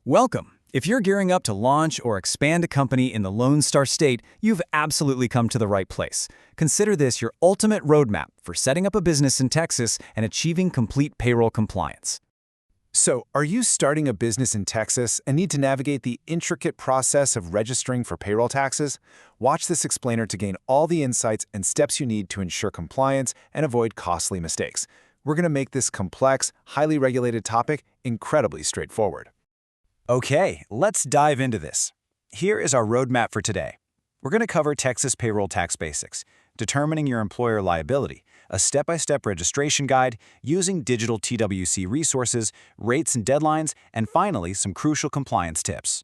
Welcome! If you're gearing up to launch or expand a company in the Lone Star State, you've absolutely come to the right place. Consider this your ultimate roadmap for setting up a business in Texas and achieving complete payroll compliance. So, are you starting a business in Texas and need to navigate the intricate process of registering for payroll taxes? Watch this explainer to gain all the insights and steps you need to ensure compliance and avoid costly mistakes. We're going to make this complex, highly regulated topic incredibly straightforward. Okay, let's dive into this. Here is our roadmap for today. We're going to cover Texas payroll tax basics, determining your employer liability, a step-by-step registration guide, using digital TWC resources, rates and deadlines, and finally, some crucial compliance tips.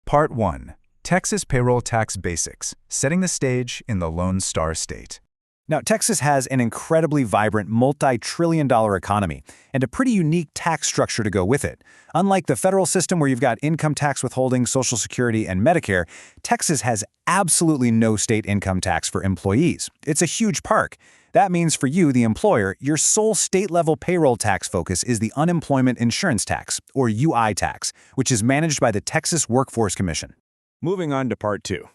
Part 1. Texas Payroll Tax Basics, setting the stage in the Lone Star State. Now, Texas has an incredibly vibrant, multi-trillion-dollar economy and a pretty unique tax structure to go with it. Unlike the federal system where you've got income tax withholding, Social Security, and Medicare, Texas has absolutely no state income tax for employees. It's a huge perk. That means for you, the employer, your sole state-level payroll tax focus is the Unemployment Insurance Tax, or UI tax, which is managed by the Texas Workforce Commission. Moving on to Part 2.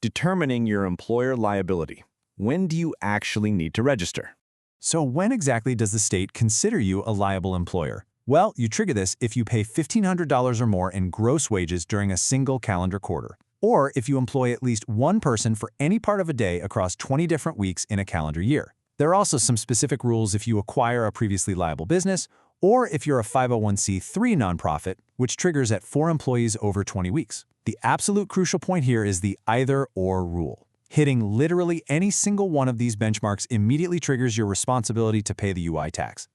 Determining your employer liability. When do you actually need to register? So when exactly does the state consider you a liable employer? Well, you trigger this if you pay $1,500 or more in gross wages during a single calendar quarter, or if you employ at least one person for any part of a day across 20 different weeks in a calendar year. There are also some specific rules if you acquire a previously liable business, or if you're a 501c3 nonprofit, which triggers at 4 employees over 20 weeks. The absolute crucial point here is the either-or rule. Hitting literally any single one of these benchmarks immediately triggers your responsibility to pay the UI tax.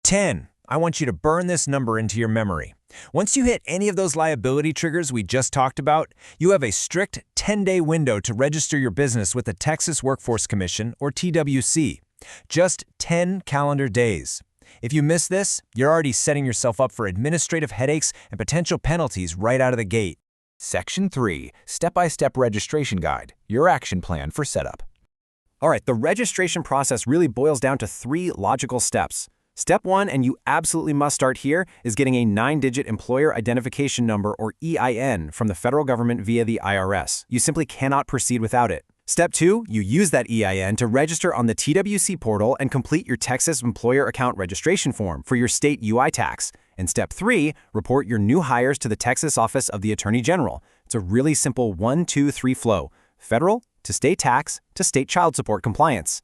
10. I want you to burn this number into your memory. Once you hit any of those liability triggers we just talked about, you have a strict 10-day window to register your business with the Texas Workforce Commission, or TWC. Just 10 calendar days. If you miss this, you're already setting yourself up for administrative headaches and potential penalties right out of the gate. Section 3, Step-by-Step Registration Guide, your action plan for setup. All right, the registration process really boils down to 3 logical steps. Step 1, and you absolutely must start here, is getting a 9-digit Employer Identification Number, or EIN, from the federal government via the IRS. You simply cannot proceed without it. Step 2, you use that EIN to register on the TWC portal and complete your Texas Employer Account Registration Form for your state UI tax. And Step 3, report your new hires to the Texas Office of the Attorney General. It's a really simple 1, 2, 3 flow: federal to state tax to state child support compliance.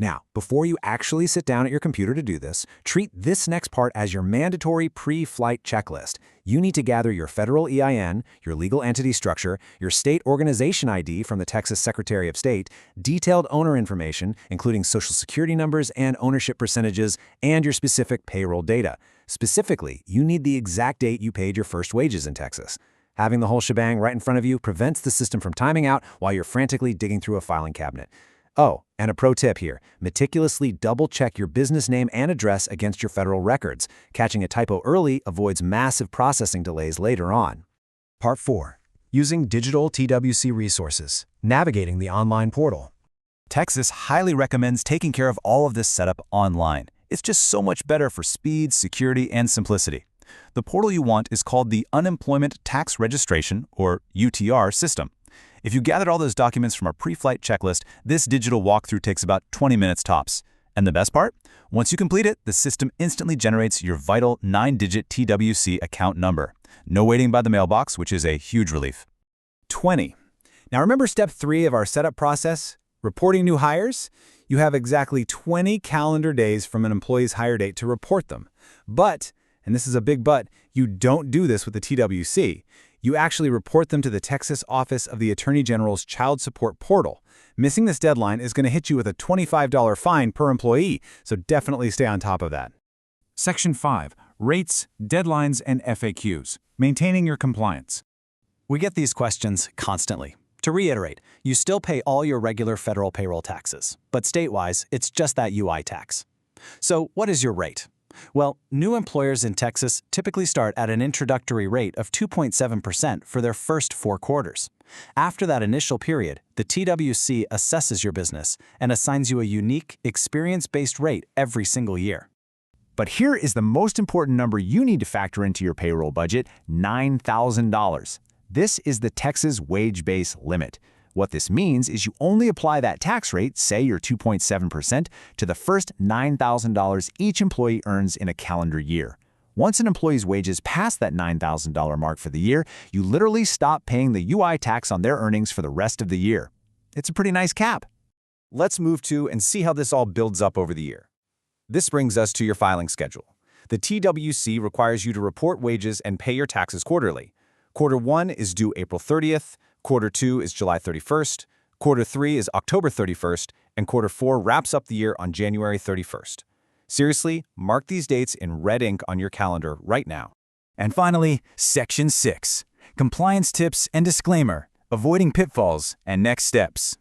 Now, before you actually sit down at your computer to do this, treat this next part as your mandatory pre-flight checklist. You need to gather your federal EIN, your legal entity structure, your state organization ID from the Texas Secretary of State, detailed owner information, including Social Security numbers and ownership percentages, and your specific payroll data. Specifically, you need the exact date you paid your first wages in Texas. Having the whole shebang right in front of you prevents the system from timing out while you're frantically digging through a filing cabinet. Oh, and a pro tip here: meticulously double-check your business name and address against your federal records. Catching a typo early avoids massive processing delays later on. Part 4. Using digital TWC resources, navigating the online portal. Texas highly recommends taking care of all of this setup online. It's just so much better for speed, security, and simplicity. The portal you want is called the Unemployment Tax Registration, or UTR, system. If you gathered all those documents from our pre-flight checklist, this digital walkthrough takes about 20 minutes tops. And the best part? Once you complete it, the system instantly generates your vital 9-digit TWC account number. No waiting by the mailbox, which is a huge relief. 20. Now remember Step 3 of our setup process? Reporting new hires? You have exactly 20 calendar days from an employee's hire date to report them. But, and this is a big but, you don't do this with the TWC. You actually report them to the Texas Office of the Attorney General's Child Support Portal. Missing this deadline is going to hit you with a $25 fine per employee, so definitely stay on top of that. Section 5. Rates, Deadlines, and FAQs, maintaining your compliance. We get these questions constantly. To reiterate, you still pay all your regular federal payroll taxes, but state-wise, it's just that UI tax. So what is your rate? Well, new employers in Texas typically start at an introductory rate of 2.7% for their first 4 quarters. After that initial period, the TWC assesses your business and assigns you a unique, experience-based rate every single year. But here is the most important number you need to factor into your payroll budget: $9,000. This is the Texas wage base limit. What this means is you only apply that tax rate, say your 2.7%, to the first $9,000 each employee earns in a calendar year. Once an employee's wages pass that $9,000 mark for the year, you literally stop paying the UI tax on their earnings for the rest of the year. It's a pretty nice cap. Let's move to and see how this all builds up over the year. This brings us to your filing schedule. The TWC requires you to report wages and pay your taxes quarterly. Quarter 1 is due April 30th, Quarter 2 is July 31st, Quarter 3 is October 31st, and Quarter 4 wraps up the year on January 31st. Seriously, mark these dates in red ink on your calendar right now. And finally, Section 6, Compliance Tips and Disclaimer, Avoiding Pitfalls and Next Steps.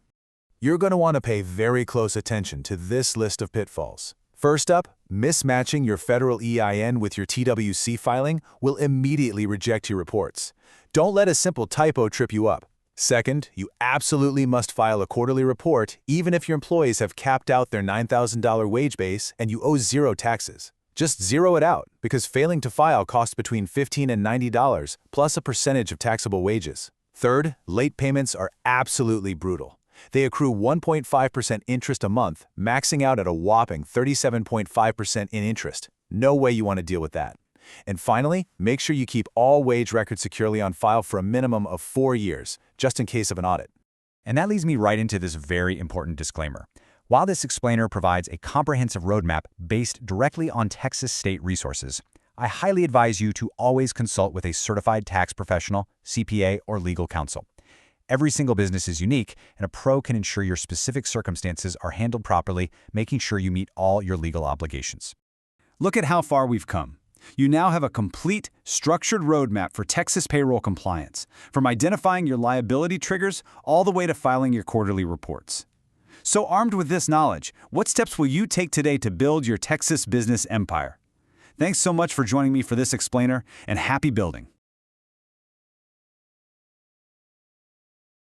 You're going to want to pay very close attention to this list of pitfalls. First up, mismatching your federal EIN with your TWC filing will immediately reject your reports. Don't let a simple typo trip you up. Second, you absolutely must file a quarterly report even if your employees have capped out their $9,000 wage base and you owe zero taxes. Just zero it out, because failing to file costs between $15 and $90 plus a percentage of taxable wages. Third, late payments are absolutely brutal. They accrue 1.5% interest a month, maxing out at a whopping 37.5% in interest. No way you want to deal with that. And finally, make sure you keep all wage records securely on file for a minimum of 4 years, just in case of an audit. And that leads me right into this very important disclaimer. While this explainer provides a comprehensive roadmap based directly on Texas state resources, I highly advise you to always consult with a certified tax professional, CPA, or legal counsel. Every single business is unique, and a pro can ensure your specific circumstances are handled properly, making sure you meet all your legal obligations. Look at how far we've come. You now have a complete, structured roadmap for Texas payroll compliance, from identifying your liability triggers all the way to filing your quarterly reports. So armed with this knowledge, what steps will you take today to build your Texas business empire? Thanks so much for joining me for this explainer, and happy building.